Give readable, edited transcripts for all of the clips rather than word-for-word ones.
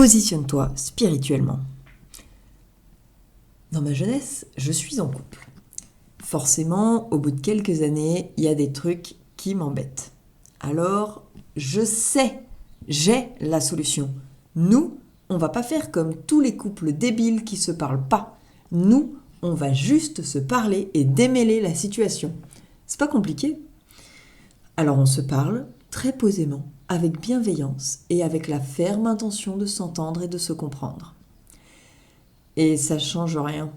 Positionne-toi spirituellement. Dans ma jeunesse, je suis en couple. Forcément, au bout de quelques années, il y a des trucs qui m'embêtent. Alors, je sais, j'ai la solution. Nous, on va pas faire comme tous les couples débiles qui se parlent pas. Nous, on va juste se parler et démêler la situation. C'est pas compliqué. Alors on se parle très posément, avec bienveillance et avec la ferme intention de s'entendre et de se comprendre. Et ça change rien.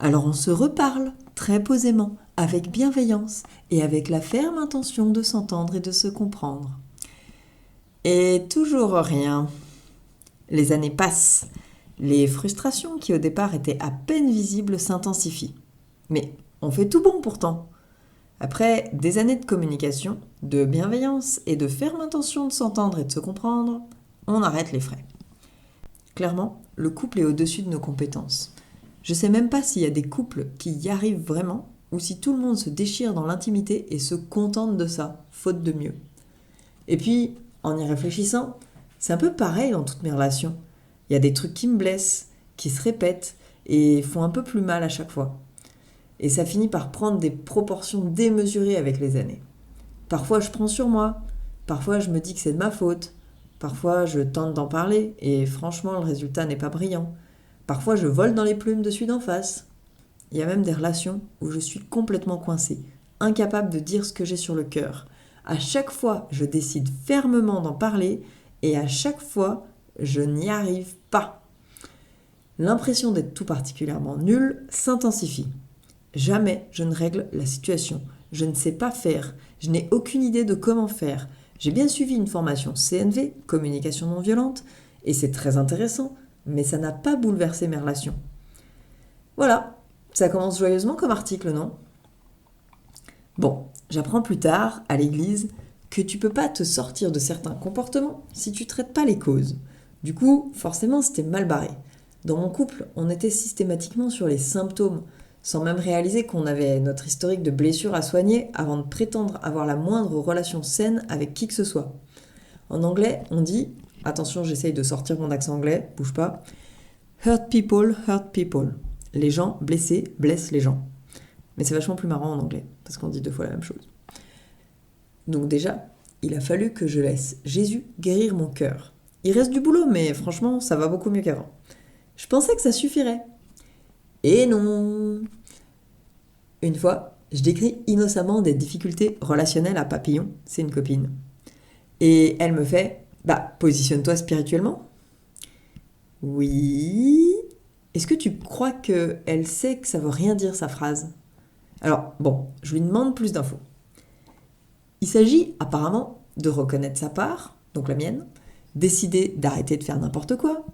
Alors on se reparle très posément, avec bienveillance et avec la ferme intention de s'entendre et de se comprendre. Et toujours rien. Les années passent. Les frustrations qui au départ étaient à peine visibles s'intensifient. Mais on fait tout bon pourtant. Après des années de communication, de bienveillance et de ferme intention de s'entendre et de se comprendre, on arrête les frais. Clairement, le couple est au-dessus de nos compétences. Je sais même pas s'il y a des couples qui y arrivent vraiment ou si tout le monde se déchire dans l'intimité et se contente de ça, faute de mieux. Et puis, en y réfléchissant, c'est un peu pareil dans toutes mes relations. Il y a des trucs qui me blessent, qui se répètent et font un peu plus mal à chaque fois. Et ça finit par prendre des proportions démesurées avec les années. Parfois je prends sur moi, parfois je me dis que c'est de ma faute, parfois je tente d'en parler et franchement le résultat n'est pas brillant. Parfois je vole dans les plumes de celui d'en face. Il y a même des relations où je suis complètement coincée, incapable de dire ce que j'ai sur le cœur. À chaque fois je décide fermement d'en parler et à chaque fois je n'y arrive pas. L'impression d'être tout particulièrement nulle s'intensifie. Jamais je ne règle la situation. Je ne sais pas faire. Je n'ai aucune idée de comment faire. J'ai bien suivi une formation CNV, communication non violente, et c'est très intéressant, mais ça n'a pas bouleversé mes relations. Voilà, ça commence joyeusement comme article, non ? Bon, j'apprends plus tard, à l'église, que tu peux pas te sortir de certains comportements si tu traites pas les causes. Du coup, forcément, c'était mal barré. Dans mon couple, on était systématiquement sur les symptômes, sans même réaliser qu'on avait notre historique de blessures à soigner avant de prétendre avoir la moindre relation saine avec qui que ce soit. En anglais, on dit, attention j'essaye de sortir mon accent anglais, bouge pas, hurt people, hurt people. Les gens blessés blessent les gens. Mais c'est vachement plus marrant en anglais, parce qu'on dit 2 fois la même chose. Donc déjà, il a fallu que je laisse Jésus guérir mon cœur. Il reste du boulot, mais franchement, ça va beaucoup mieux qu'avant. Je pensais que ça suffirait. Et non. Une fois, je décris innocemment des difficultés relationnelles à Papillon, c'est une copine. Et elle me fait « positionne-toi spirituellement ». Oui. Est-ce que tu crois qu'elle sait que ça veut rien dire sa phrase ? Alors, bon, je lui demande plus d'infos. Il s'agit apparemment de reconnaître sa part, donc la mienne, décider d'arrêter de faire n'importe quoi,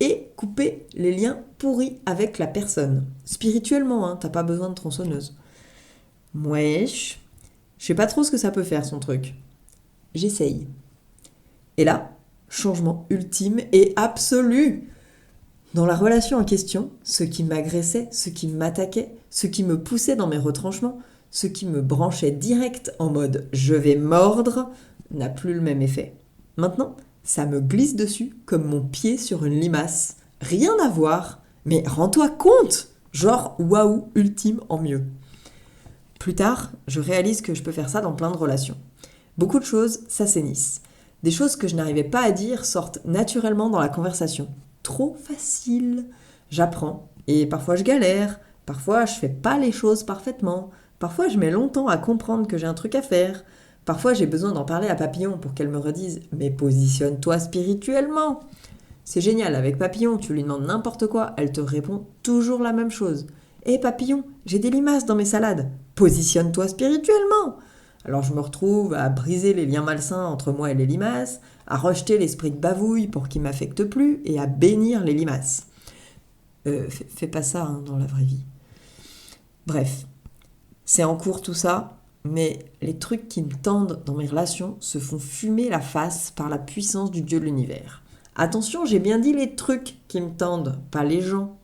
et couper les liens pourris avec la personne. Spirituellement, hein, t'as pas besoin de tronçonneuse. Wesh, je sais pas trop ce que ça peut faire son truc. J'essaye. Et là, changement ultime et absolu. Dans la relation en question, ce qui m'agressait, ce qui m'attaquait, ce qui me poussait dans mes retranchements, ce qui me branchait direct en mode « je vais mordre » n'a plus le même effet. Maintenant, ça me glisse dessus comme mon pied sur une limace. Rien à voir, mais rends-toi compte ! Genre waouh, ultime en mieux. Plus tard, je réalise que je peux faire ça dans plein de relations. Beaucoup de choses s'assainissent. Des choses que je n'arrivais pas à dire sortent naturellement dans la conversation. Trop facile. J'apprends et parfois je galère, parfois je fais pas les choses parfaitement, parfois je mets longtemps à comprendre que j'ai un truc à faire. Parfois, j'ai besoin d'en parler à Papillon pour qu'elle me redise « Mais positionne-toi spirituellement !» C'est génial, avec Papillon, tu lui demandes n'importe quoi, elle te répond toujours la même chose. « Hé Papillon, j'ai des limaces dans mes salades, positionne-toi spirituellement !» Alors je me retrouve à briser les liens malsains entre moi et les limaces, à rejeter l'esprit de bavouille pour qu'il m'affecte plus et à bénir les limaces. Fais pas ça dans la vraie vie. Bref, c'est en cours tout ça. Mais les trucs qui me tendent dans mes relations se font fumer la face par la puissance du Dieu de l'univers. Attention, j'ai bien dit les trucs qui me tendent, pas les gens.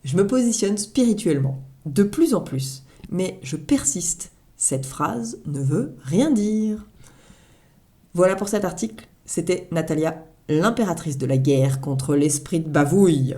Je me positionne spirituellement, de plus en plus, mais je persiste. Cette phrase ne veut rien dire. Voilà pour cet article, c'était Natalia. l'impératrice de la guerre contre l'esprit de bavouille.